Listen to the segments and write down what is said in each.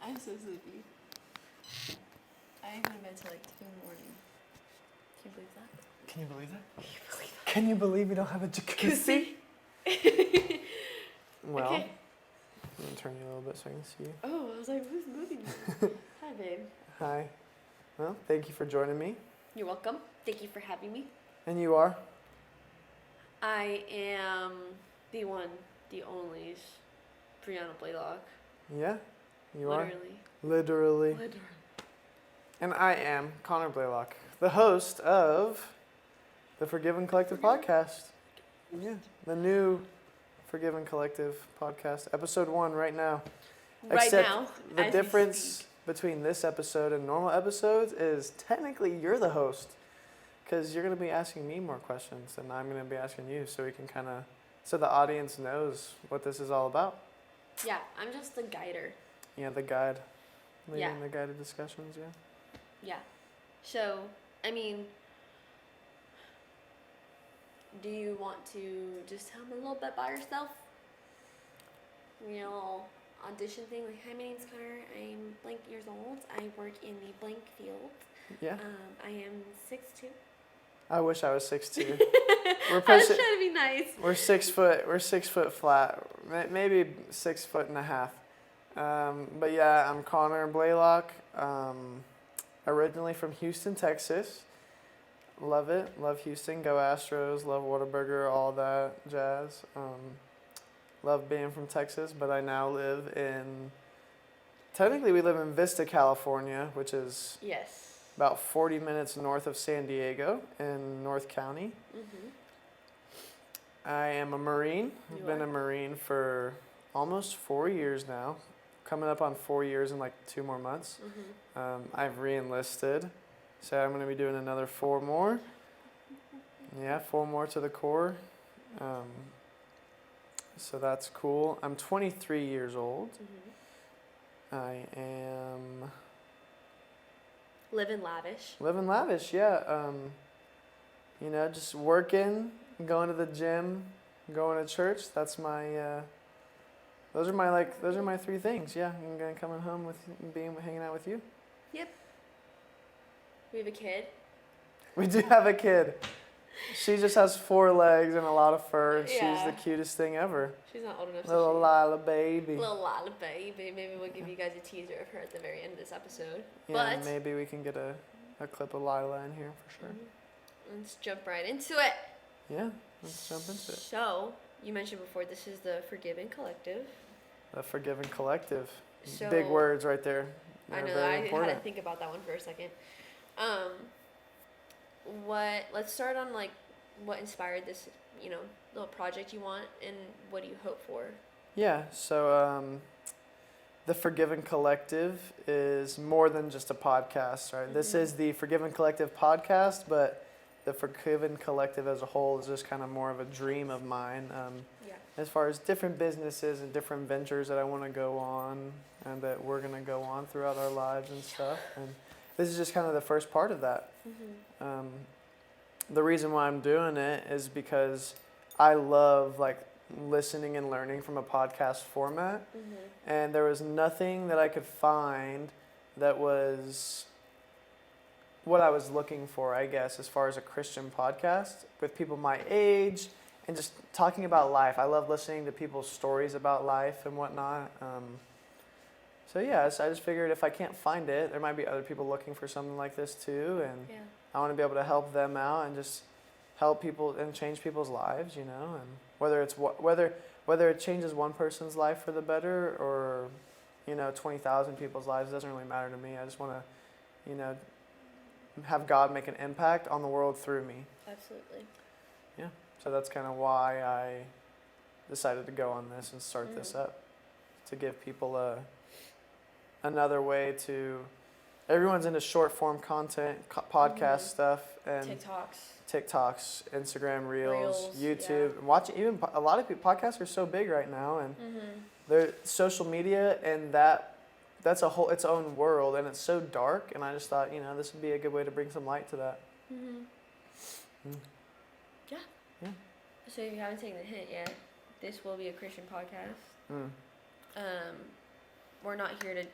I'm so sleepy. I ain't going to bed till like 2 in the morning. Can you believe that? Can you believe that? Can you believe that? Can you believe we don't have a jacuzzi? Well, Okay. I'm going to turn you a little bit so I can see you. Oh, I was like, who's moving? Hi, babe. Hi. Well, thank you for joining me. You're welcome. Thank you for having me. And you are? I am the one, the only Brianna Blaylock. Yeah, you Literally. are. Literally. And I am Connor Blaylock, the host of the Forgiven Collective podcast. Yeah, the new Forgiven Collective podcast, episode 1 right now. Right Except now, the as we difference speak. between this episode and normal episodes is technically you're the host, because you're going to be asking me more questions and I'm going to be asking you, so we can kind of, so the audience knows what this is all about. Yeah, I'm just the guider. Yeah, the guide. Leading Yeah. the guided discussions, yeah. Yeah. So, I mean, do you want to just tell me a little bit about yourself? You know, audition thing, like, hi, my name's Connor. I'm blank years old. I work in the blank field. Yeah. I am 6'2". I wish I was 6'2". I was trying to be nice. We're 6 foot. We're 6 foot flat. Maybe 6 foot and a half. But yeah, I'm Connor Blaylock. Originally from Houston, Texas. Love it. Love Houston. Go Astros. Love Whataburger. All that jazz. Love being from Texas, but I now live in. Technically, we live in Vista, California, which is Yes. about 40 minutes north of San Diego in North County. Mm-hmm. I am a Marine. I've You been are? a Marine for almost 4 years now. Coming up on 4 years in like 2 more months. Mm-hmm. I've re-enlisted, so I'm going to be doing another 4 more. Yeah, 4 more to the Corps. So that's cool. I'm 23 years old. Mm-hmm. I am Living lavish. living lavish, yeah. You know, just working, going to the gym, going to church. That's my. Those are my 3 things. Yeah, I'm gonna coming home with hanging out with you. Yep. We have a kid. We do have a kid. She just has 4 legs and a lot of fur, and she's Yeah. the cutest thing ever. She's not old enough. Little Lila baby. Little Lila baby. Maybe we'll give you guys a teaser of her at the very end of this episode. Yeah, But maybe we can get a clip of Lila in here for sure. Let's jump right into it. Yeah, let's jump into it. So, you mentioned before, this is the Forgiven Collective. The Forgiven Collective. So, Big words right there. I They're know, very I had important. to think about that one for a second. Let's start on, like, what inspired this, little project you want, and what do you hope for? Yeah, so the Forgiven Collective is more than just a podcast, right? This is the Forgiven Collective podcast, but the Forgiven Collective as a whole is just kind of more of a dream of mine. Yeah. As far as different businesses and different ventures that I want to go on and that we're going to go on throughout our lives and stuff. And this is just kind of the first part of that. Mm-hmm. The reason why I'm doing it is because I love like listening and learning from a podcast format. Mm-hmm. And there was nothing that I could find that was what I was looking for, I guess, as far as a Christian podcast with people my age and just talking about life. I love listening to people's stories about life and whatnot. So yeah, so I just figured if I can't find it, there might be other people looking for something like this too, and Yeah. I want to be able to help them out and just help people and change people's lives, you know, and whether it changes one person's life for the better or 20,000 people's lives, it doesn't really matter to me. I just want to have God make an impact on the world through me. Absolutely. Yeah. So that's kind of why I decided to go on this and start this up, to give people another way to. Everyone's into short form content, podcast stuff, and TikToks, Instagram Reels, YouTube, and watching. Even a lot of people, podcasts are so big right now, and they're social media, and that's its own world, and it's so dark. And I just thought, this would be a good way to bring some light to that. Yeah. So if you haven't taken the hint yet, this will be a Christian podcast. We're not here to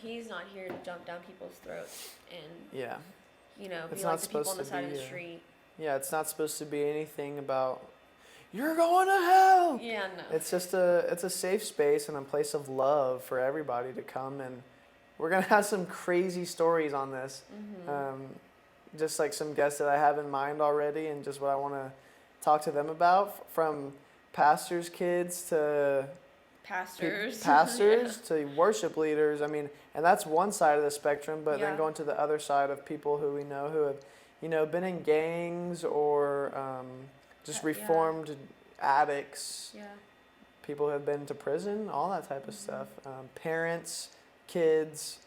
He's not here to jump down people's throats and Yeah. be It's like not the people on the supposed to side of be the a- street. Yeah, it's not supposed to be anything about you're going to hell. Yeah, no. It's just it's a safe space and a place of love for everybody to come, and we're gonna have some crazy stories on this. Just like some guests that I have in mind already, and just what I want to talk to them about, from pastors' kids to Pastors. to worship leaders. I mean, and that's one side of the spectrum, but Yeah. then going to the other side of people who we know who have, been in gangs or just Yeah. reformed addicts, Yeah. people who have been to prison, all that type of Mhm. stuff. Parents, kids,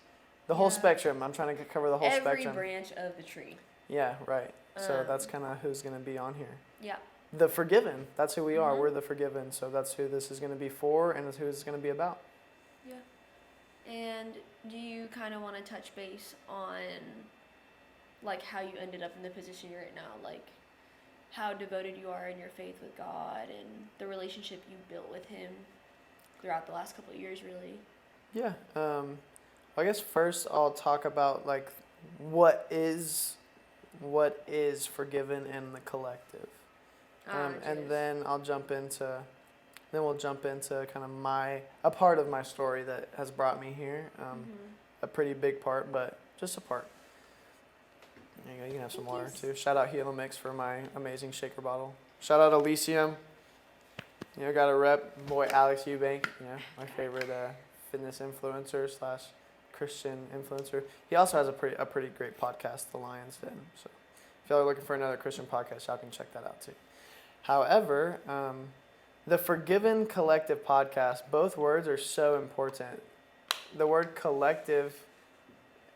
the whole Yeah. spectrum. I'm trying to cover the whole Every spectrum. branch of the tree. Yeah, right. So that's Um, kind of who's going to be on here. Yeah. The forgiven. That's who we are. Mhm. We're the forgiven. So that's who this is going to be for, and it's who it's going to be about. Yeah. And do you kind of want to touch base on like how you ended up in the position you're in now, like how devoted you are in your faith with God and the relationship you built with Him throughout the last couple of years, really? Yeah. I guess first I'll talk about like what is forgiven in the collective, and then we'll jump into kind of a part of my story that has brought me here. A pretty big part, but just a part. There you go. You can have some water too. Shout out Helomix for my amazing shaker bottle. Shout out Elysium. Got a rep. Boy Alex Eubank. My favorite fitness influencer / Christian influencer. He also has a pretty great podcast, The Lion's Den. So if y'all are looking for another Christian podcast, y'all can check that out too. However, the Forgiven Collective podcast, both words are so important. The word collective,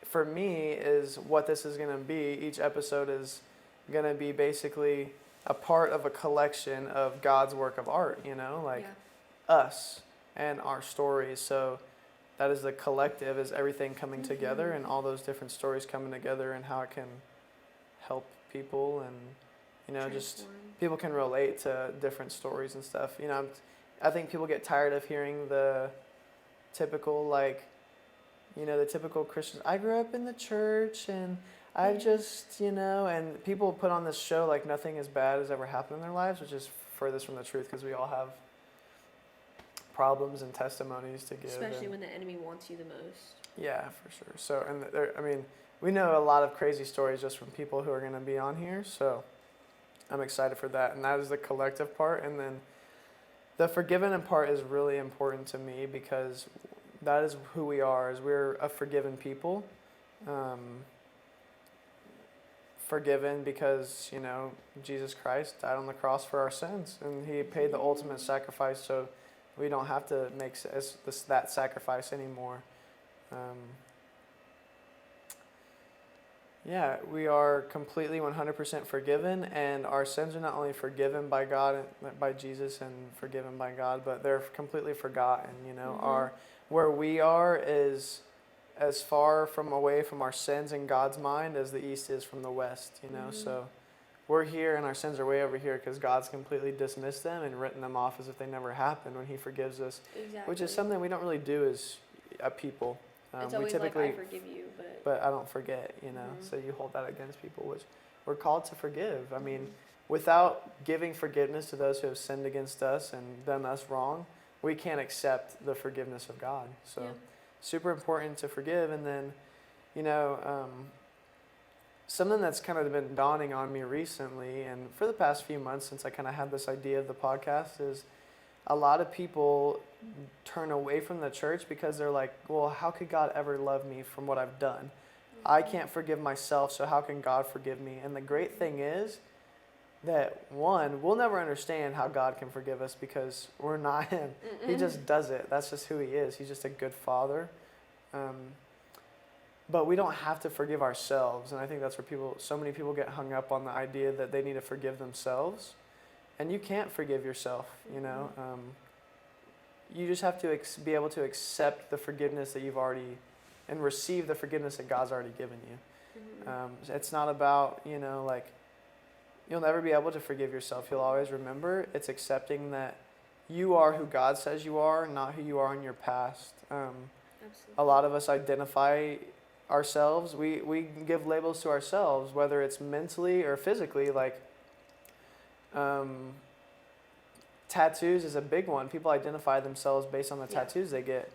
for me, is what this is going to be. Each episode is going to be basically a part of a collection of God's work of art, us and our stories. So that is the collective, is everything coming together and all those different stories coming together and how it can help people and, just Transform. people can relate to different stories and stuff. I think people get tired of hearing the typical, the typical Christians. I grew up in the church and I've just, and people put on this show like nothing as bad has ever happened in their lives, which is furthest from the truth because we all have problems and testimonies to give. Especially when the enemy wants you the most. Yeah, for sure. So, we know a lot of crazy stories just from people who are going to be on here. So I'm excited for that. And that is the collective part. And then the forgiven part is really important to me because that is who we are, is we're a forgiven people. Forgiven because, Jesus Christ died on the cross for our sins. And He paid the ultimate sacrifice so we don't have to make that sacrifice anymore. We are completely 100% forgiven, and our sins are not only forgiven by God, by Jesus, and forgiven by God, but they're completely forgotten. Where we are is as far away from our sins in God's mind as the east is from the west. So we're here, and our sins are way over here because God's completely dismissed them and written them off as if they never happened when He forgives us, Exactly. which is something we don't really do as a people. It's we always typically, like, I forgive you, but I don't forget, So you hold that against people, which we're called to forgive. I mean, without giving forgiveness to those who have sinned against us and done us wrong, we can't accept the forgiveness of God. So super important to forgive. And then, something that's kind of been dawning on me recently and for the past few months since I kind of had this idea of the podcast is a lot of people turn away from the church because they're like, well, how could God ever love me from what I've done? I can't forgive myself, so how can God forgive me? And the great thing is that, one, we'll never understand how God can forgive us because we're not Him. He just does it. That's just who He is. He's just a good Father. But we don't have to forgive ourselves. And I think that's where so many people get hung up on the idea that they need to forgive themselves. And you can't forgive yourself, You just have to be able to accept the forgiveness that you've already, and receive the forgiveness that God's already given you. It's not about, you'll never be able to forgive yourself. You'll always remember it's accepting that you are who God says you are, not who you are in your past. Absolutely. A lot of us identify ourselves. We give labels to ourselves, whether it's mentally or physically. Like, um, tattoos is a big one. People identify themselves based on the Yeah. tattoos they get.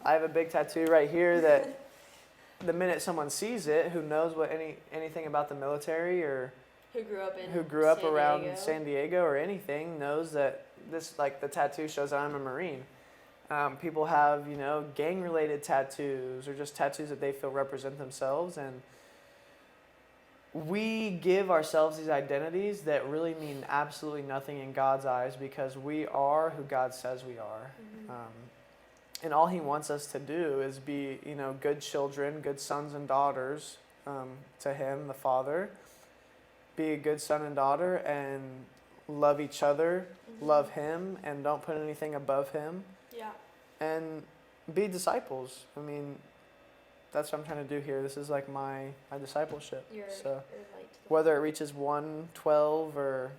I have a big tattoo right here that the minute someone sees it, who knows what anything about the military or Who grew up in who grew up San around Diego. San Diego or anything, knows that this, like, the tattoo shows that I'm a Marine. People have, gang-related tattoos or just tattoos that they feel represent themselves, and we give ourselves these identities that really mean absolutely nothing in God's eyes, because we are who God says we are. And all He wants us to do is be, good children, good sons and daughters to Him, the Father. Be a good son and daughter and love each other, love Him, and don't put anything above Him. Yeah. And be disciples. I mean, that's what I'm trying to do here. This is like my discipleship. You're So light to the whether it reaches 112 or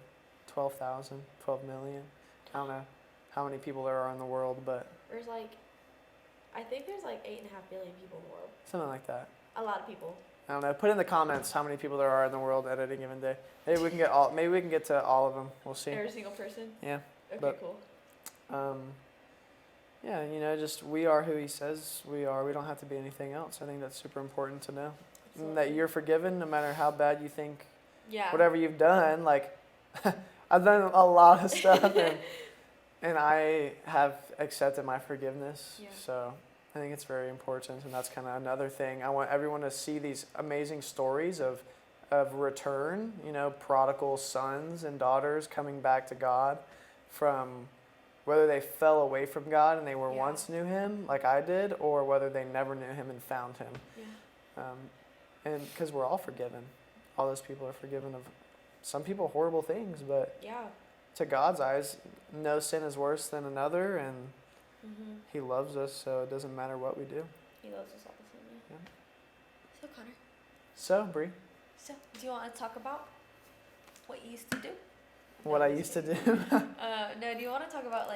12,000, 12 million, I don't know how many people there are in the world, but There's I think there's 8.5 billion people in the world. something like that. A lot of people. I don't know. Put in the comments how many people there are in the world at any given day. Maybe we can get to all of them. We'll see. Every single person. Yeah. Okay, But- cool. Yeah, just we are who He says we are. We don't have to be anything else. I think that's super important to know. And that you're forgiven no matter how bad you think, Yeah. whatever you've done. Like, I've done a lot of stuff, and I have accepted my forgiveness. Yeah. So I think it's very important, and that's kind of another thing. I want everyone to see these amazing stories of return, prodigal sons and daughters coming back to God from whether they fell away from God and they were Yeah. once knew Him like I did, or whether they never knew Him and found Him. Yeah. And because we're all forgiven. All those people are forgiven of some people horrible things, but Yeah. to God's eyes, no sin is worse than another, and Mm-hmm. He loves us, so it doesn't matter what we do. He loves us all the same. Yeah. Yeah. So Connor. So, Bree, So, do you want to talk about what you used to do? what I used to do. No, do you want to talk about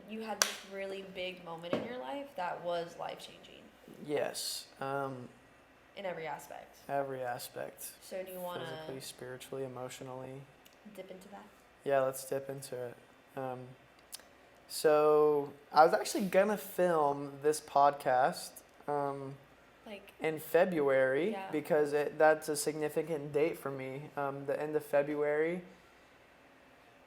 you had this really big moment in your life that was life changing Yes, in every aspect. every aspect. So, do you want Physically, to spiritually, emotionally. dip into that? Yeah, let's dip into it. So I was actually gonna film this podcast in February Yeah. because that's a significant date for me. The end of February.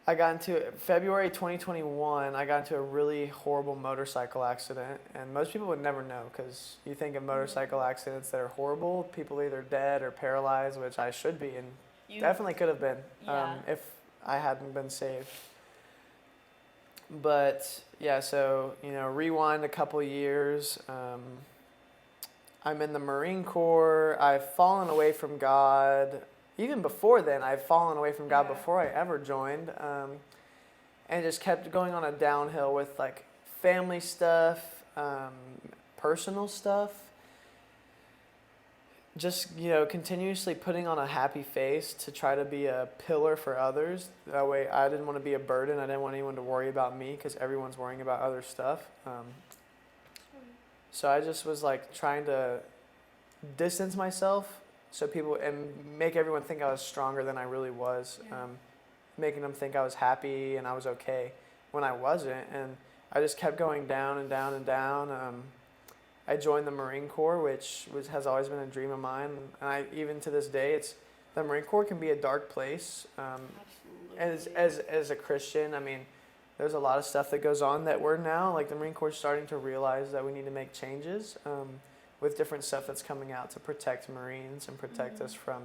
I got into February 2021. I got into a really horrible motorcycle accident, and most people would never know because you think of motorcycle accidents that are horrible. People either dead or paralyzed, which I should be, and You definitely could have been Yeah. if I hadn't been saved. But yeah, so rewind a couple years. I'm in the Marine Corps. I've fallen away from God. Even before then, I've fallen away from God Yeah. before I ever joined, and just kept going on a downhill with family stuff, personal stuff. Just continuously putting on a happy face to try to be a pillar for others. That way I didn't want to be a burden. I didn't want anyone to worry about me because everyone's worrying about other stuff. So I just was trying to distance myself so people and make everyone think I was stronger than I really was. Yeah. Making them think I was happy and I was okay when I wasn't. And I just kept going down and down and down. I joined the Marine Corps, which has always been a dream of mine. And even to this day, the Marine Corps can be a dark place. Absolutely. As a Christian, I mean, there's a lot of stuff that goes on that we're now, the Marine Corps is starting to realize that we need to make changes with different stuff that's coming out to protect Marines and protect us from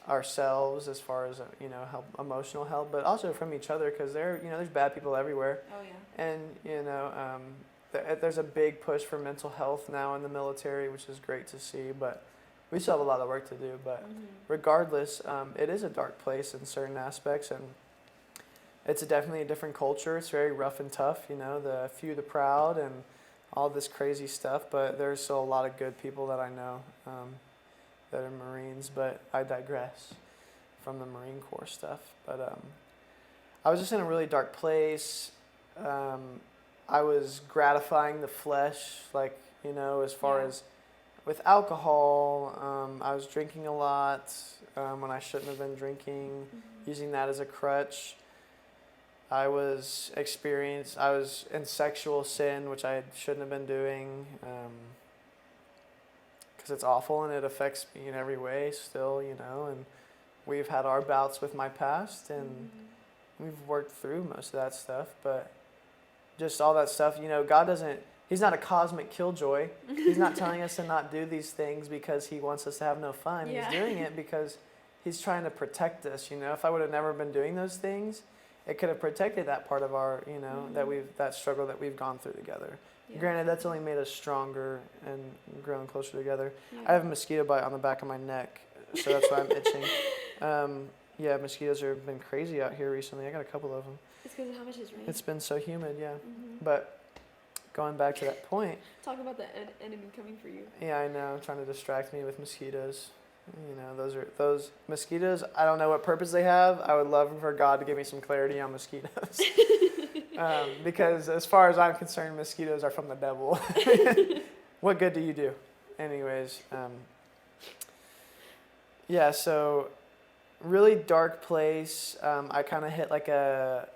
ourselves as far as, help, emotional help, but also from each other because there's bad people everywhere. Oh yeah. And, there's a big push for mental health now in the military, which is great to see, but we still have a lot of work to do. But regardless, it is a dark place in certain aspects, and it's definitely a different culture. It's very rough and tough, the few, the proud, and all this crazy stuff. But there's still a lot of good people that I know that are Marines. But I digress from the Marine Corps stuff. But I was just in a really dark place. I was gratifying the flesh, like, as far Yeah. as with alcohol. I was drinking a lot when I shouldn't have been drinking, using that as a crutch. I was in sexual sin, which I shouldn't have been doing, because it's awful and it affects me in every way still, and we've had our bouts with my past, and we've worked through most of that stuff, but just all that stuff, God doesn't, He's not a cosmic killjoy. He's not telling us to not do these things because He wants us to have no fun. Yeah. He's doing it because He's trying to protect us, If I would have never been doing those things, it could have protected that part of our, that struggle that we've gone through together. Yeah. Granted, that's only made us stronger and grown closer together. Yeah. I have a mosquito bite on the back of my neck, so that's why I'm itching. Yeah, mosquitoes have been crazy out here recently. I got a couple of them. It's because of how much it's rained. It's been so humid, yeah. But going back to that point, Talk about the enemy coming for you. yeah, I know, trying to distract me with mosquitoes. Those mosquitoes. I don't know what purpose they have. I would love for God to give me some clarity on mosquitoes, because as far as I'm concerned, mosquitoes are from the devil. What good do you do? Anyways, yeah. So, really dark place. I kind of hit like a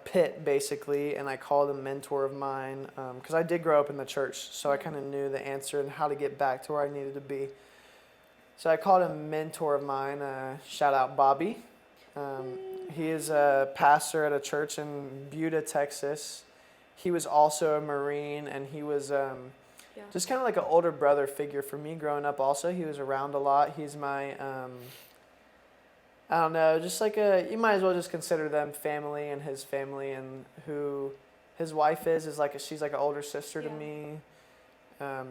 pit basically, and I called a mentor of mine because I did grow up in the church, so I kind of knew the answer and how to get back to where I needed to be. So I called a mentor of mine, shout out Bobby. He is a pastor at a church in Buda, Texas. He was also a Marine, and he was just kind of like an older brother figure for me growing up also. He was around a lot. He's my, I don't know, just like you might as well just consider them family, and his family, and who his wife is like, she's like an older sister to me.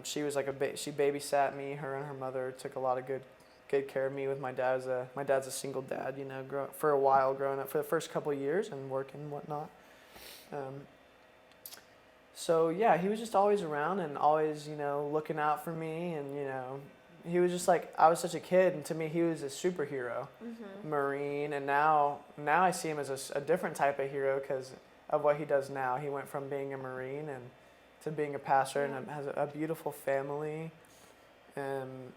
She was like she babysat me. Her and her mother took a lot of good care of me. With my dad's a single dad, for a while growing up, for the first couple of years and working and whatnot. So yeah, he was just always around and always, looking out for me, and he was just like, I was such a kid, and to me he was a superhero, Marine, and now I see him as a different type of hero because of what he does now. He went from being a Marine and to being a pastor, and has a beautiful family, and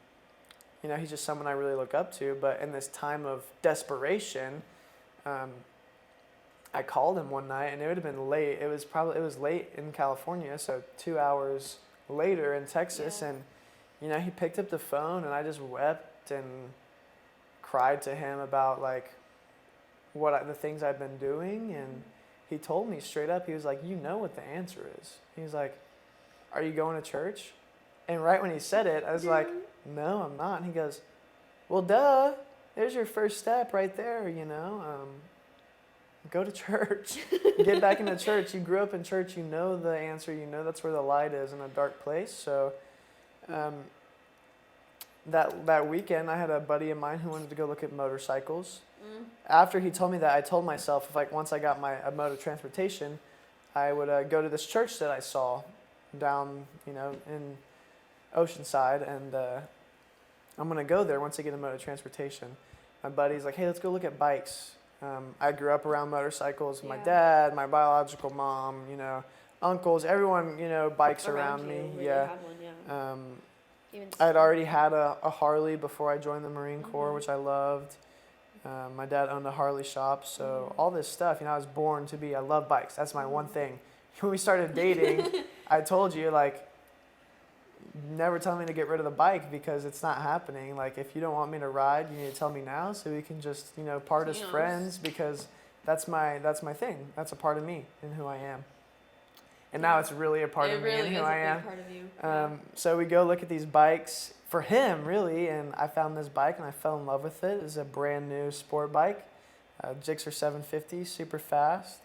he's just someone I really look up to. But in this time of desperation, I called him one night, and it would have been late. It was late in California, so 2 hours later in Texas, and he picked up the phone, and I just wept and cried to him about like the things I've been doing, and he told me straight up, he was like, you know what the answer is. He was like, are you going to church? And right when he said it, I was like, no, I'm not. And he goes, well, duh, there's your first step right there, go to church. Get back into church. You grew up in church, you know the answer, that's where the light is in a dark place. So that weekend, I had a buddy of mine who wanted to go look at motorcycles. After he told me that, I told myself, once I got my mode of transportation, I would go to this church that I saw down, in Oceanside, and I'm going to go there once I get a mode of transportation. My buddy's like, hey, let's go look at bikes. I grew up around motorcycles. My dad, my biological mom, uncles, everyone, bikes around me. Really yeah. had one, I had already had a Harley before I joined the Marine Corps, which I loved. My dad owned a Harley shop, so all this stuff, I was born to be, I love bikes. That's my one thing. When we started dating, I told you, never tell me to get rid of the bike because it's not happening. Like, if you don't want me to ride, you need to tell me now so we can just, part as friends, because that's my thing. That's a part of me and who I am. And now it's really a part of me and who I am. Part of you. So we go look at these bikes for him, really, and I found this bike and I fell in love with it. It's a brand new sport bike, Gixxer 750, super fast.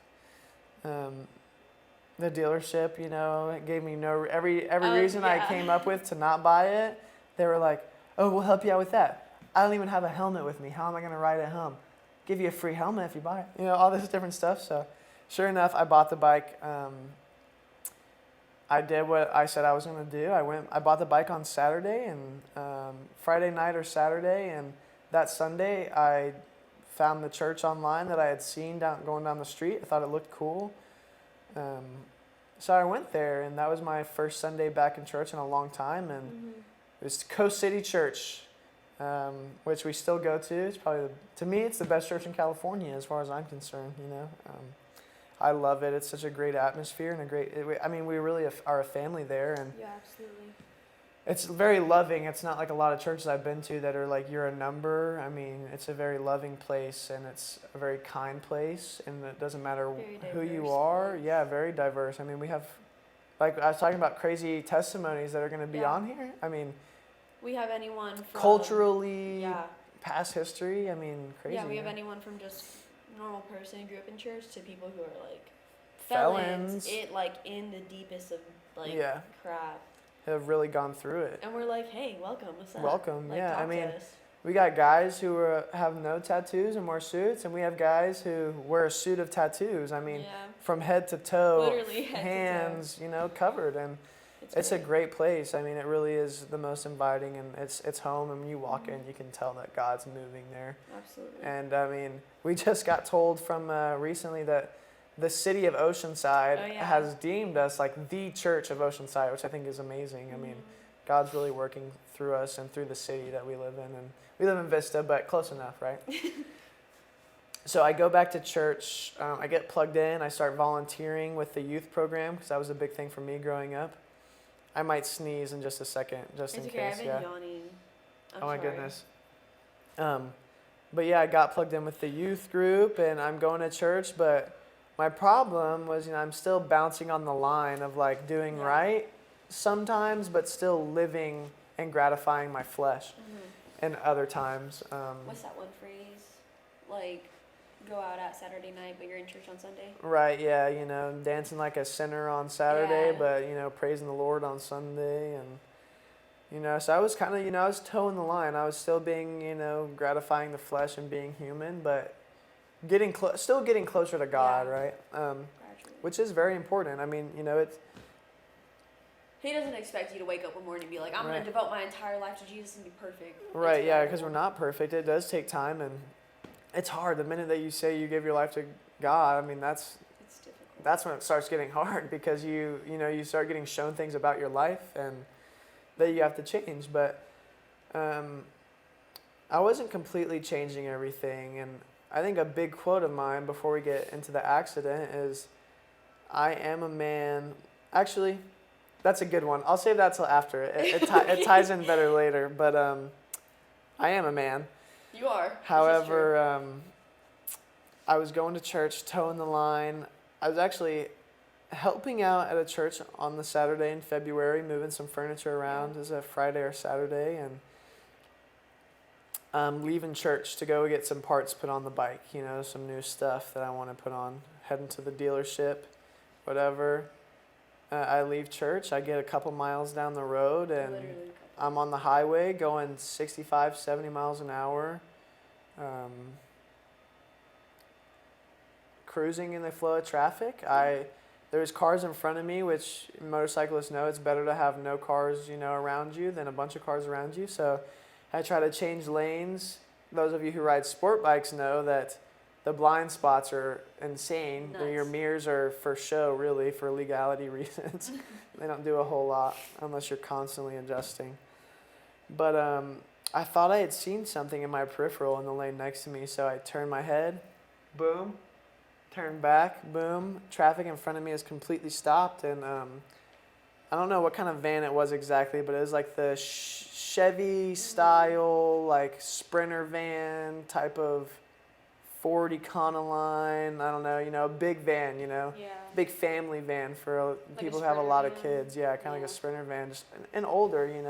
The dealership, it gave me every reason I came up with to not buy it. They were like, oh, we'll help you out with that. I don't even have a helmet with me. How am I going to ride at home? Give you a free helmet if you buy it. All this different stuff. So sure enough, I bought the bike. I did what I said I was going to do. I bought the bike on Saturday, and Friday night or Saturday, and that Sunday I found the church online that I had seen going down the street. I thought it looked cool. so I went there, and that was my first Sunday back in church in a long time, and Mm-hmm. it was Coast City Church, which we still go to. It's probably, to me, it's the best church in California as far as I'm concerned, you know. I love it. It's such a great atmosphere and we really are a family there, and Yeah, absolutely. it's very loving. It's not like a lot of churches I've been to that are like you're a number. I mean, it's a very loving place, and it's a very kind place, and it doesn't matter Very who you diverse are. place. Yeah, very diverse. I mean, we have, like I was talking about, crazy testimonies that are going to be Yeah. on here. I mean, We have anyone from culturally, Yeah. past history. I mean, crazy. Yeah, we have man. anyone from just normal person who grew up in church to people who are like Felons. It like in the deepest of like Yeah. crap. Have really gone through it. And we're like, hey, welcome, what's up? Welcome, Like, yeah, talk I to mean, us. We got guys who have no tattoos and wear suits, and we have guys who wear a suit of tattoos. I mean, yeah, from head to toe, literally head hands, covered, and it's a great place. I mean, it really is the most inviting, and it's home. And when you walk in, you can tell that God's moving there. Absolutely. And I mean, we just got told from recently that the city of Oceanside Oh, yeah. has deemed us like the church of Oceanside, which I think is amazing. I mean, God's really working through us and through the city that we live in. And we live in Vista, but close enough, right? So I go back to church. I get plugged in. I start volunteering with the youth program because that was a big thing for me growing up. I might sneeze in just a second, just It's in okay, case. I've been yawning. I'm Oh my sorry. goodness. But yeah, I got plugged in with the youth group, and I'm going to church. But my problem was, I'm still bouncing on the line of like doing Yeah. right sometimes, but still living and gratifying my flesh. And other times, What's that one phrase? Like, go out at Saturday night, but you're in church on Sunday? right? Yeah, dancing like a sinner on Saturday, Yeah. but praising the Lord on Sunday, and so I was kind of, I was towing the line. I was still being, gratifying the flesh and being human, but still getting closer to God, Yeah. right? Gradually. Which is very important. I mean, it's He doesn't expect you to wake up one morning and be like, I'm going Right. to devote my entire life to Jesus and be perfect. right, It's yeah, because gradual. we're not perfect. It does take time, and it's hard. The minute that you say you give your life to God, I mean, It's difficult. that's when it starts getting hard because you start getting shown things about your life and that you have to change. But I wasn't completely changing everything, and I think a big quote of mine before we get into the accident is, I am a man. Actually, that's a good one. I'll save that till after. It ties in better later, but I am a man. You are. This is true. However, I was going to church, towing the line. I was actually helping out at a church on the Saturday in February, moving some furniture around. It was a Friday or Saturday, and leaving church to go get some parts put on the bike, some new stuff that I want to put on, heading to the dealership, whatever. I leave church, I get a couple miles down the road, and Literally. I'm on the highway going 65, 70 miles an hour, cruising in the flow of traffic. There's cars in front of me, which motorcyclists know it's better to have no cars, around you than a bunch of cars around you. So I try to change lanes. Those of you who ride sport bikes know that the blind spots are insane. Nuts. Your mirrors are for show, really, for legality reasons. They don't do a whole lot unless you're constantly adjusting. But I thought I had seen something in my peripheral in the lane next to me, so I turned my head, boom, turned back, boom. Traffic in front of me is completely stopped, and I don't know what kind of van it was exactly, but it was like the Chevy style, like Sprinter van type of Ford Econoline. I don't know, a big van, Yeah. big family van for Like people a who have a lot of Sprinter van. kids. Yeah, kind of like Yeah. a Sprinter van, just and older, It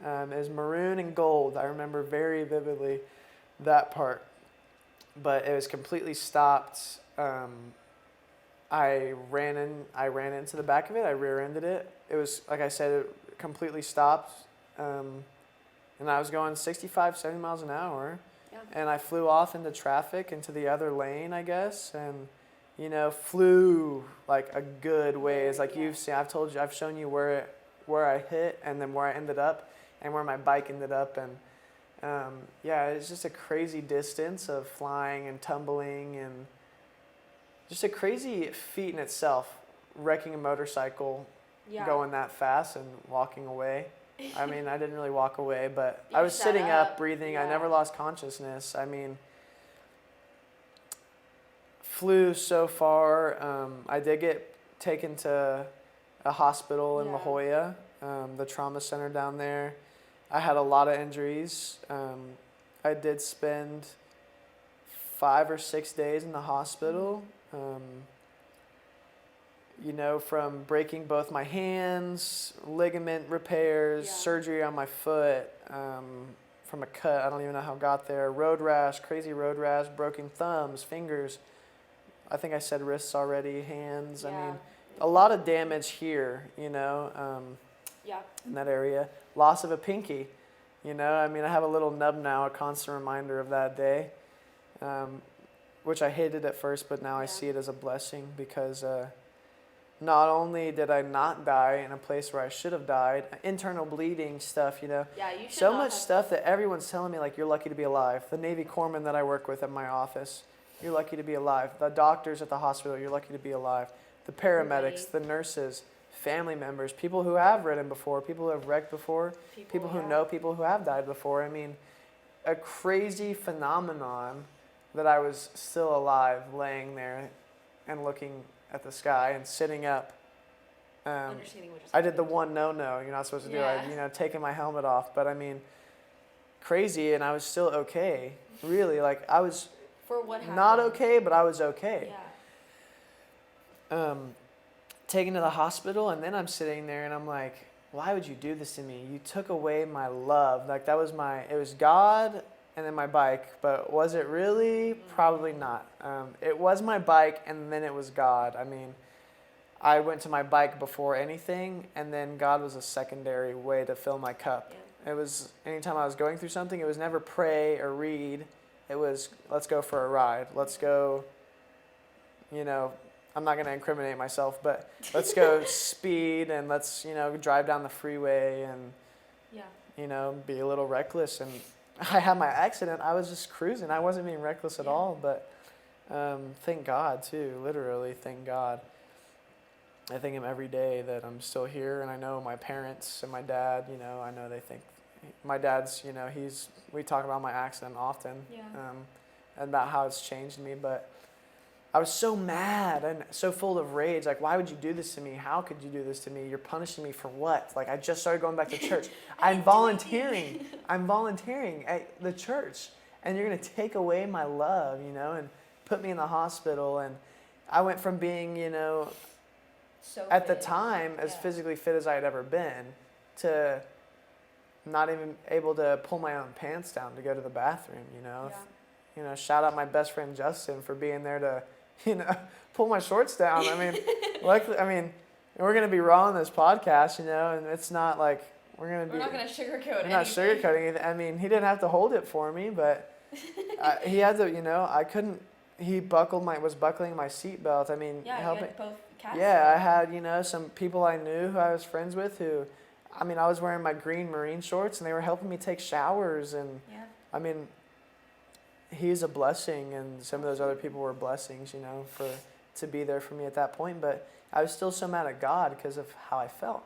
was maroon and gold. I remember very vividly that part. But it was completely stopped. I ran into the back of it. I rear-ended it. It was, like I said, it completely stopped. And I was going 65, 70 miles an hour. Yeah. And I flew off into traffic, into the other lane, I guess, and flew like a good ways. Like Yeah. you've seen, I've shown you where I hit, and then where I ended up, and where my bike ended up, and it's just a crazy distance of flying and tumbling, and just a crazy feat in itself. wrecking a motorcycle Yeah. going that fast and walking away. I mean, I didn't really walk away, but You I was sat sitting up, up, breathing. I yeah. never lost consciousness. I mean, flew so far. I did get taken to a hospital in La Yeah. Jolla, the trauma center down there. I had a lot of injuries. I did spend 5 or 6 days in the hospital. You know, from breaking both my hands, ligament repairs, Yeah. surgery on my foot, from a cut. I don't even know how it got there. Road rash, crazy road rash, broken thumbs, fingers. I think I said wrists already, hands. I Yeah. mean, a lot of damage here, you know, Yeah. in that area. Loss of a pinky, you know. I mean, I have a little nub now, a constant reminder of that day, which I hated at first, but now I Yeah. see it as a blessing because not only did I not die in a place where I should have died, internal bleeding stuff, you know. Yeah, you should So not much have- stuff that everyone's telling me, like, you're lucky to be alive. The Navy corpsman that I work with at my office, you're lucky to be alive. The doctors at the hospital, you're lucky to be alive. The paramedics, Everybody. the nurses, family members, people who have ridden before, people who have wrecked before, people who yeah. know people who have died before. I mean, a crazy phenomenon that I was still alive, laying there and looking at the sky and sitting up. Understanding what I did the one no you're not supposed to do. Yeah. I, you know, taking my helmet off. But I mean, crazy, and I was still okay. Really, like I was For what happened. not okay, but I was okay. Yeah. Taken to the hospital, and then I'm sitting there, and I'm like, why would you do this to me? You took away my love. Like that was it was God and then my bike, but was it really? Probably not. It was my bike, and then it was God. I mean, I went to my bike before anything, and then God was a secondary way to fill my cup. Yeah. It was anytime I was going through something, it was never pray or read. It was, let's go for a ride. Let's go, you know, I'm not going to incriminate myself, but let's go speed and let's, you know, drive down the freeway and, Yeah. you know, be a little reckless. And I had my accident. I was just cruising. I wasn't being reckless at Yeah. all, but thank God, too. Literally, thank God. I thank him every day that I'm still here, and I know my parents and my dad, you know, I know they think, my dad's, you know, we talk about my accident often, Yeah. about how it's changed me, but I was so mad and so full of rage, like, why would you do this to me? How could you do this to me? You're punishing me for what? Like, I just started going back to church. I'm volunteering at the church, and you're going to take away my love, you know, and put me in the hospital, and I went from being, you know, So at the fit. time as Yeah. physically fit as I had ever been to not even able to pull my own pants down to go to the bathroom, you know. Yeah. You know, shout out my best friend Justin for being there to, you know, pull my shorts down. I mean, luckily, I mean, we're gonna be raw on this podcast, you know, and it's not like we're not gonna sugarcoat we're not sugarcoating it. I mean, he didn't have to hold it for me, but he had to, you know, I couldn't. He was buckling my seatbelt. I mean, Yeah, helping. you had both cats. Yeah, I had, you know, some people I knew who I was friends with who, I mean, I was wearing my green marine shorts and they were helping me take showers. And Yeah. I mean, he's a blessing, and some of those other people were blessings, you know, to be there for me at that point. But I was still so mad at God because of how I felt.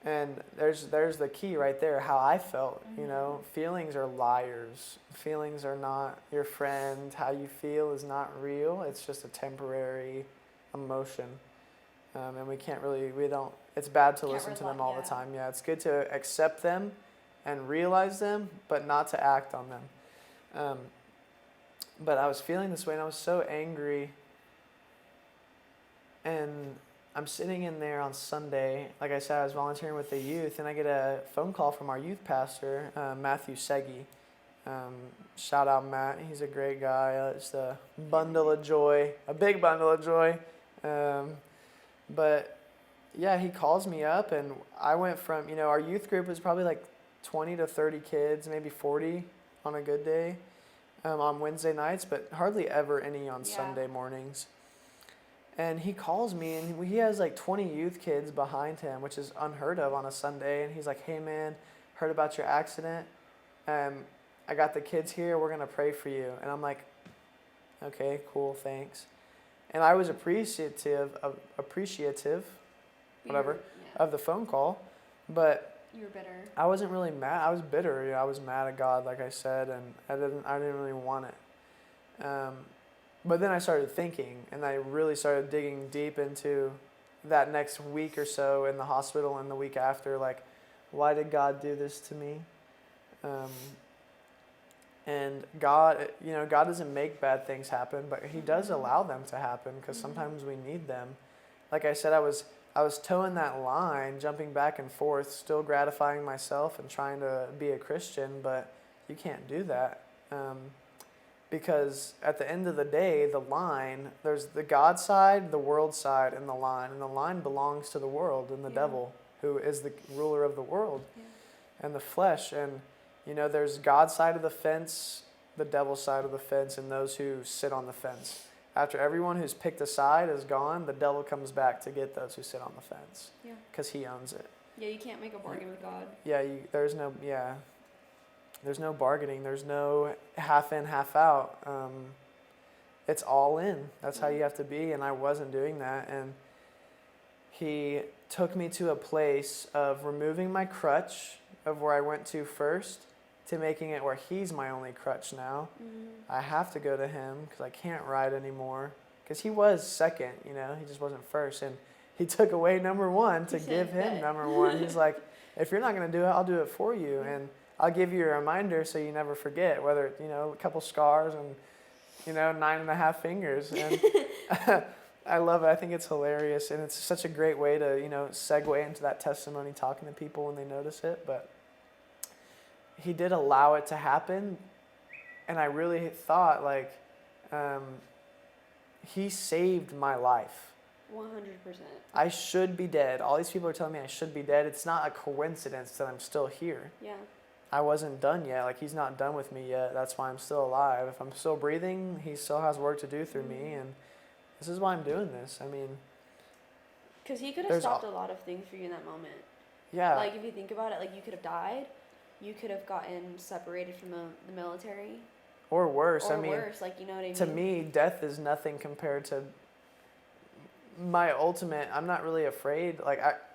And there's the key right there, how I felt, you know. Feelings are liars. Feelings are not your friend. How you feel is not real. It's just a temporary emotion. And it's bad to Can't listen to them rely- all the yeah. time. Yeah, it's good to accept them and realize them, but not to act on them. But I was feeling this way, and I was so angry. And I'm sitting in there on Sunday. Like I said, I was volunteering with the youth, and I get a phone call from our youth pastor, Matthew Segi. Shout out Matt. He's a great guy. Just a bundle of joy, a big bundle of joy. But yeah, he calls me up, and I went from, you know, our youth group was probably like 20 to 30 kids, maybe 40 on a good day, on Wednesday nights, but hardly ever any on Yeah. Sunday mornings. And he calls me, and he has like 20 youth kids behind him, which is unheard of on a Sunday. And he's like, "Hey man, heard about your accident. I got the kids here. We're going to pray for you." And I'm like, "Okay, cool, thanks." And I was appreciative, whatever, Yeah. of the phone call, but You were bitter. I wasn't really mad. I was bitter. You know, I was mad at God, like I said, and I didn't really want it. But then I started thinking, and I really started digging deep into that next week or so in the hospital, and the week after, like, why did God do this to me? And God, you know, God doesn't make bad things happen, but He does allow them to happen because sometimes we need them. Like I said, I was towing that line, jumping back and forth, still gratifying myself and trying to be a Christian, but you can't do that. Because at the end of the day, the line, there's the God side, the world side, and the line belongs to the world and the devil, who is the ruler of the world and the flesh. And, you know, there's God's side of the fence, the devil's side of the fence, and those who sit on the fence. After everyone who's picked a side is gone, the devil comes back to get those who sit on the fence. Yeah. Because he owns it. Yeah, you can't make a bargain with God. Yeah, there's no bargaining. There's no half in, half out. It's all in. That's how you have to be, and I wasn't doing that. And He took me to a place of removing my crutch of where I went to first to making it where He's my only crutch now. I have to go to Him because I can't ride anymore. Because He was second, you know, He just wasn't first. And He took away number one to give Him number one. He's like, if you're not going to do it, I'll do it for you. And I'll give you a reminder so you never forget, whether, you know, a couple scars and, you know, 9.5 fingers. And I love it. I think it's hilarious. And it's such a great way to, you know, segue into that testimony, talking to people when they notice it. But He did allow it to happen. And I really thought, like, He saved my life. 100%. I should be dead. All these people are telling me I should be dead. It's not a coincidence that I'm still here. Yeah. I wasn't done yet. Like, He's not done with me yet. That's why I'm still alive. If I'm still breathing, He still has work to do through me. And this is why I'm doing this. I mean, because He could have stopped a lot of things for you in that moment. Yeah. Like, if you think about it, like, you could have died. You could have gotten separated from the military. Or worse. Or I mean, worse, like, you know what I mean? to me, death is nothing compared to my ultimate. I'm not really afraid.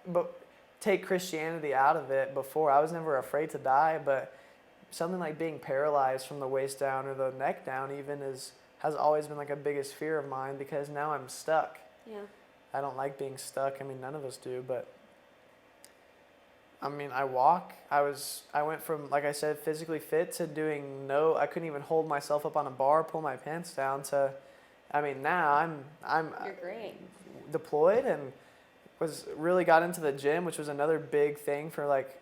But take Christianity out of it. Before, I was never afraid to die, but something like being paralyzed from the waist down or the neck down even has always been like a biggest fear of mine, because now I'm stuck. Yeah. I don't like being stuck. I mean, none of us do, but I mean, I walk. I went from, like I said, physically fit to doing I couldn't even hold myself up on a bar, pull my pants down, to, I mean, now I'm You're great. deployed, and really got into the gym, which was another big thing for, like,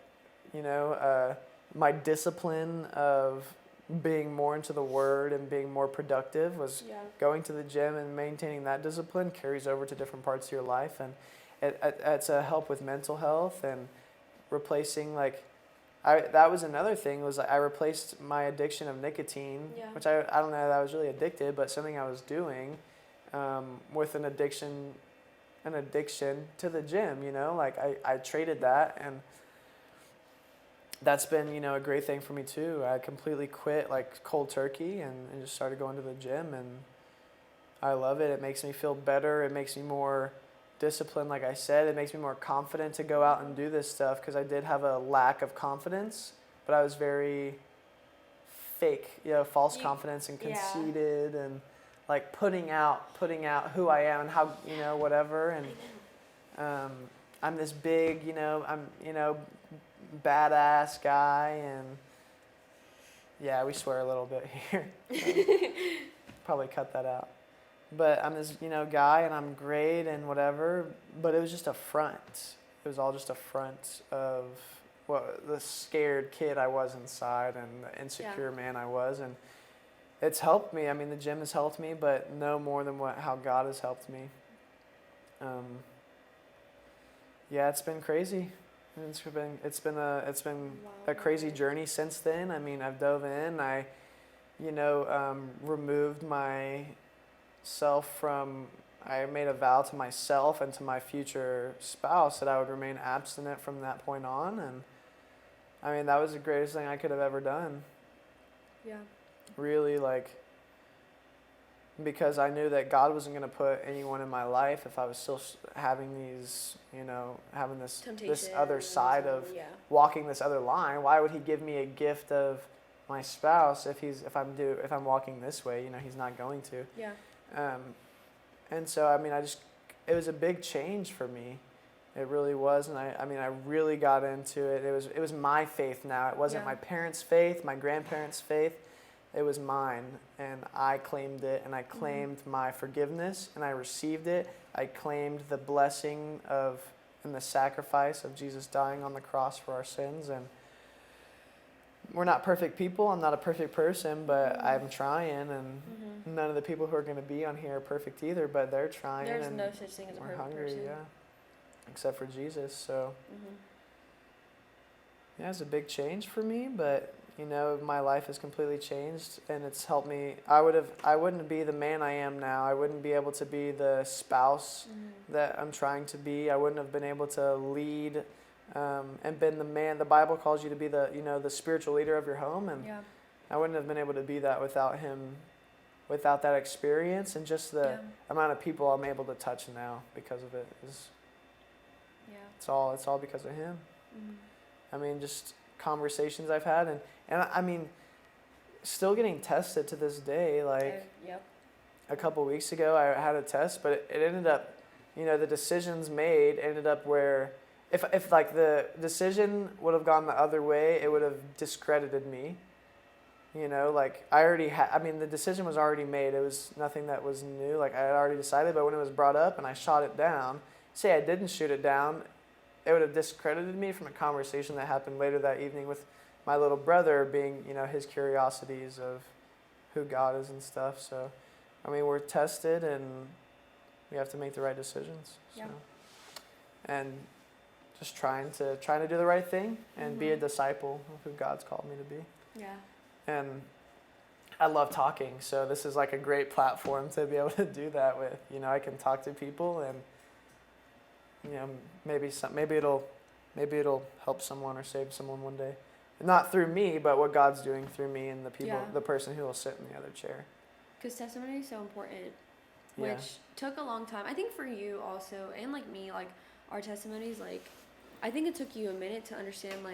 you know, my discipline of being more into the Word and being more productive was going to the gym, and maintaining that discipline carries over to different parts of your life. And it's a help with mental health and replacing, like, that was another thing, was I replaced my addiction of nicotine, which I don't know that I was really addicted, but something I was doing, with an addiction to the gym, you know, like I traded that, and that's been, you know, a great thing for me too. I completely quit, like, cold turkey, and just started going to the gym, and I love it. It makes me feel better. It makes me more disciplined, like I said. It makes me more confident to go out and do this stuff, because I did have a lack of confidence, but I was very fake, you know, false confidence and conceited, and like putting out who I am and how, you know, whatever. And I'm this big, you know, badass guy, and yeah, we swear a little bit here. Probably cut that out. But I'm this, you know, guy, and I'm great and whatever, but it was just a front. It was all just a front of the scared kid I was inside, and the insecure man I was. And it's helped me. I mean, the gym has helped me, but no more than how God has helped me. Yeah, it's been crazy. It's been a crazy journey since then. I mean, I've dove in. I, you know, removed myself from. I made a vow to myself and to my future spouse that I would remain abstinent from that point on, and I mean, that was the greatest thing I could have ever done. Yeah. Really, like, because I knew that God wasn't going to put anyone in my life if I was still having these, having this other side of yeah. walking this other line. Why would He give me a gift of my spouse if I'm walking this way? He's not going to. Yeah. And so it was a big change for me. It really was, and I really got into it. It was my faith now. It wasn't my parents' faith, my grandparents' faith. It was mine, and I claimed it, and I claimed my forgiveness, and I received it. I claimed the blessing and the sacrifice of Jesus dying on the cross for our sins. And we're not perfect people. I'm not a perfect person, but I'm trying, and none of the people who are going to be on here are perfect either, but they're trying. There's and no such thing as a perfect hungry, person. yeah, except for Jesus. So yeah, it's a big change for me, but my life has completely changed, and it's helped me. I wouldn't be the man I am now. I wouldn't be able to be the spouse that I'm trying to be. I wouldn't have been able to lead and been the man. The Bible calls you to be the spiritual leader of your home, and I wouldn't have been able to be that without him, without that experience, and just the amount of people I'm able to touch now because of it is. Yeah. It's all because of him. Just conversations I've had, and still getting tested to this day. A couple weeks ago, I had a test, but it ended up, the decisions made ended up where if like the decision would have gone the other way, it would have discredited me. I already had. The decision was already made. It was nothing that was new. I had already decided, but when it was brought up and I shot it down, say I didn't shoot it down, it would have discredited me from a conversation that happened later that evening with my little brother, being, his curiosities of who God is and stuff. So, we're tested, and we have to make the right decisions. Yeah. So. And just trying to do the right thing and be a disciple of who God's called me to be. Yeah. And I love talking, so this is like a great platform to be able to do that with. I can talk to people, and maybe it'll help someone or save someone one day. Not through me, but what God's doing through me and the people, the person who will sit in the other chair. Because testimony is so important, Yeah. which took a long time. I think for you also, and like me, our testimonies, I think it took you a minute to understand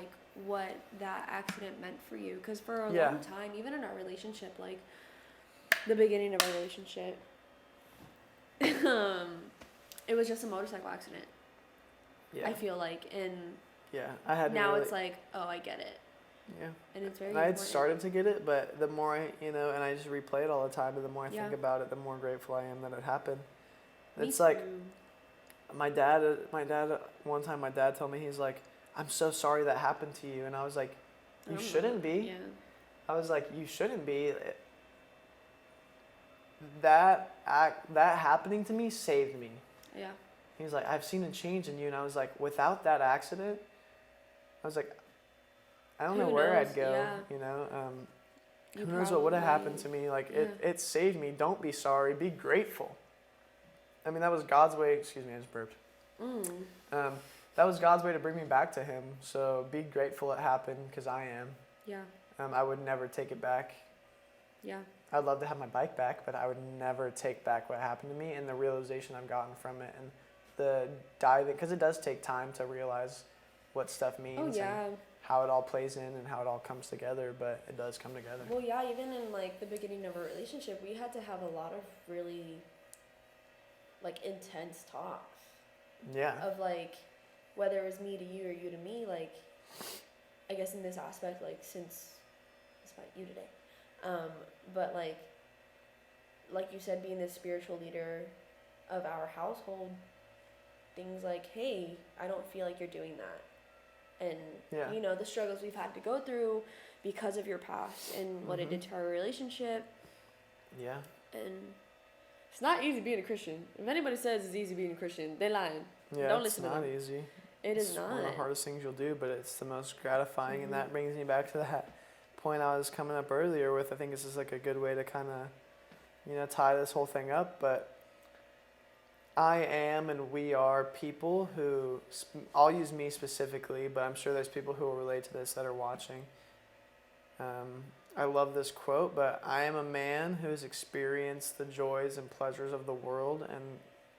what that accident meant for you. Because for a long time, even in our relationship, the beginning of our relationship, it was just a motorcycle accident. Yeah. I feel and I had now really, it's oh, I get it. Yeah. And it's very And I had important. started to get it, but the more and I just replay it all the time, and the more I think about it, the more grateful I am that it happened. Me It's too. my dad, one time my dad told me, he's like, I'm so sorry that happened to you. And I was like, you shouldn't be. Yeah. I was like, you shouldn't be. That happening to me saved me. Yeah. He's like, I've seen a change in you. And I was like, without that accident, I was like, I don't know where I'd go, who knows what would have happened to me. It saved me. Don't be sorry. Be grateful. That was God's way. Excuse me, I just burped. That was God's way to bring me back to him. So be grateful it happened, because I am. Yeah. I would never take it back. Yeah. I'd love to have my bike back, but I would never take back what happened to me and the realization I've gotten from it, and the diving, because it does take time to realize what stuff means and how it all plays in and how it all comes together, but it does come together. Well, yeah, even in the beginning of our relationship, we had to have a lot of really intense talks. Yeah. Of whether it was me to you or you to me, I guess in this aspect, since it's about you today, but like you said, being the spiritual leader of our household, things hey, I don't feel like you're doing that. And, the struggles we've had to go through because of your past and what it did to our relationship. Yeah. And it's not easy being a Christian. If anybody says it's easy being a Christian, they're lying. Yeah, Don't listen to them. It's not easy. It's not. It's one of the hardest things you'll do, but it's the most gratifying. And that brings me back to that point I was coming up earlier with. I think this is a good way to kind of, tie this whole thing up. But I am, and we are people who, I'll use me specifically, but I'm sure there's people who will relate to this that are watching. I love this quote, but I am a man who has experienced the joys and pleasures of the world, and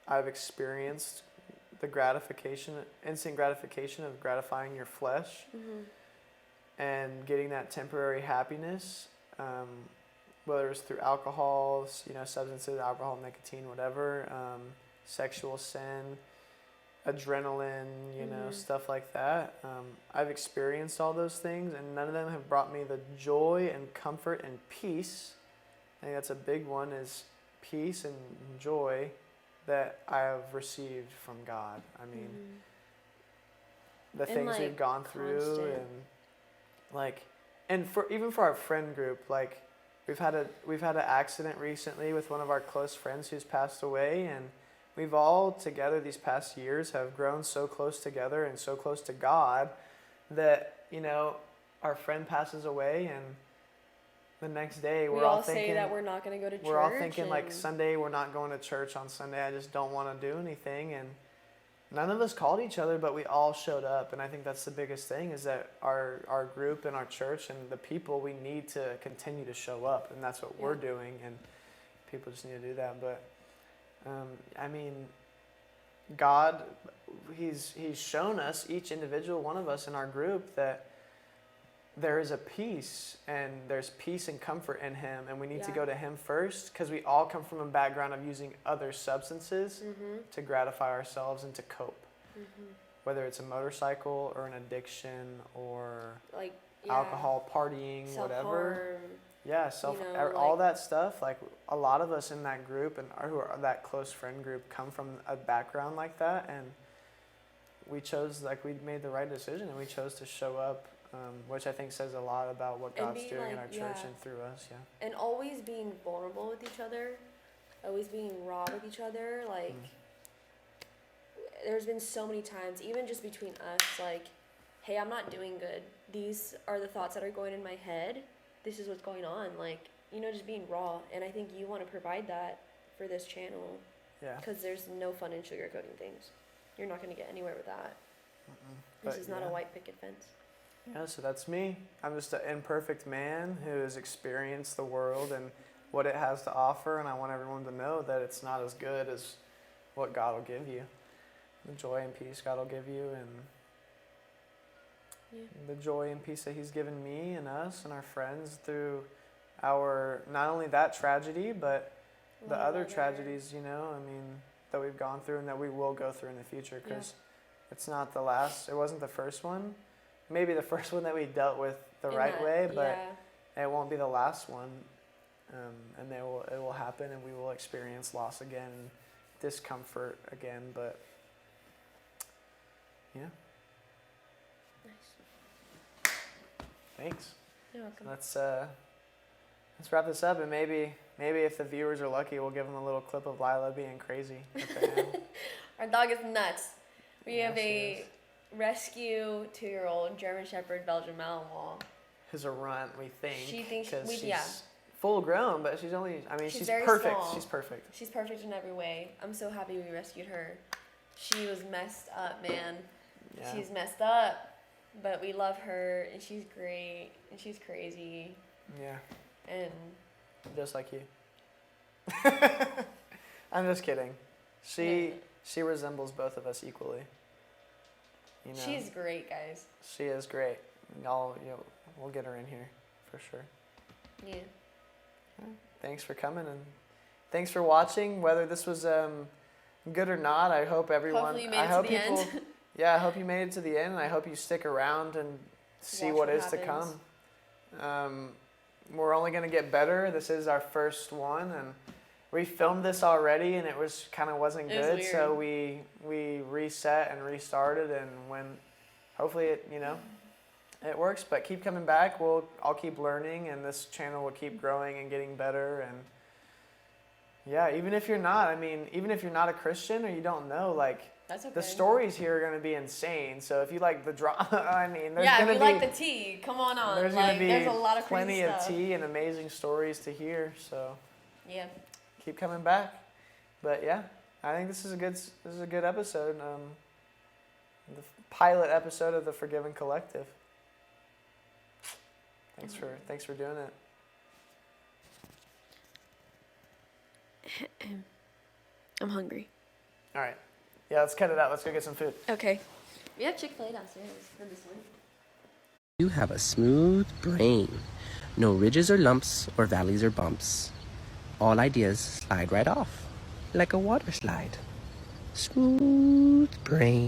I've experienced the gratification, instant gratification of gratifying your flesh and getting that temporary happiness, whether it's through alcohol, substances, alcohol, nicotine, whatever, sexual sin, adrenaline, stuff like that. I've experienced all those things, and none of them have brought me the joy and comfort and peace. I think that's a big one, is peace and joy that I have received from God. I mean, the And, things like, we've gone through, constant. and even for our friend group, like we've had an accident recently with one of our close friends who's passed away, and we've all together these past years have grown so close together and so close to God that, our friend passes away, and the next day We we're all say thinking that we're not going to go to church. we're all thinking like and- Sunday we're not going to church on Sunday. I just don't want to do anything, and none of us called each other, but we all showed up, and I think that's the biggest thing, is that our group and our church and the people, we need to continue to show up, and that's what we're doing, and people just need to do that. But I mean, God, he's shown us, each individual one of us in our group, that there is a peace, and there's peace and comfort in him, and we need to Yeah. go to him first, because we all come from a background of using other substances to gratify ourselves and to cope, whether it's a motorcycle or an addiction or like alcohol, partying, whatever. self-harm. Yeah, all like- that stuff. Like, a lot of us in that group and who are that close friend group come from a background like that, and we made the right decision, and we chose to show up, which I think says a lot about what And God's be doing in like- our church yeah. and through us. Yeah. And always being vulnerable with each other, always being raw with each other. Like, there's been so many times, even just between us, like, hey, I'm not doing good. These are the thoughts that are going in my head. This is what's going on. Like, just being raw. And I think you want to provide that for this channel, Yeah. because there's no fun in sugarcoating things. You're not going to get anywhere with that. This But is not yeah. a white picket fence. Yeah, so that's me. I'm just an imperfect man who has experienced the world and what it has to offer, and I want everyone to know that it's not as good as what God will give you. The joy and peace God will give you, and the joy and peace that he's given me and us and our friends through our, not only that tragedy, but the other tragedies, that we've gone through and that we will go through in the future, because it's not the last, it wasn't the first one. Maybe the first one that we dealt with the right way, but it won't be the last one. And it will happen, and we will experience loss again, discomfort again, but yeah. Nice. Thanks. You're welcome. Let's wrap this up, and maybe if the viewers are lucky, we'll give them a little clip of Lila being crazy. Our dog is nuts. We have Yes, she a is. rescue 2-year-old German Shepherd Belgian Malinois. Who's a runt, we think. She thinks 'cause we- she's yeah. full grown, but she's only. I mean, She's she's very perfect. small. She's perfect. She's perfect in every way. I'm so happy we rescued her. She was messed up, man. Yeah. She's messed up, but we love her, and she's great, and she's crazy, Yeah. and Just like you. I'm just kidding. She resembles both of us equally. she's great, guys. She is great. We'll get her in here for sure. Yeah. Thanks for coming, and thanks for watching. Whether this was good or not, I hope everyone. Hopefully you made I it to hope the people. end. Yeah, I hope you made it to the end, and I hope you stick around and see Watch what what is to happens. come. We're only gonna get better. This is our first one, and we filmed this already, and it wasn't It was good. weird. So we reset and restarted, and when hopefully it works. But keep coming back. I'll keep learning, and this channel will keep growing and getting better. And yeah, even if you're not a Christian or you don't know, like, That's okay. the stories here are going to be insane. So if you like the drama, there's Yeah, going if to you be like the tea, come on on. there's going to be there's a lot of plenty crazy of stuff. tea and amazing stories to hear. So Yeah. keep coming back. But yeah, I think this is a good episode. The pilot episode of the Forgiven Collective. Thanks for doing it. I'm hungry. All right. Yeah, let's cut it out. Let's go get some food. Okay. We have Chick-fil-A downstairs for this one. You have a smooth brain. No ridges or lumps or valleys or bumps. All ideas slide right off, like a water slide. Smooth brain.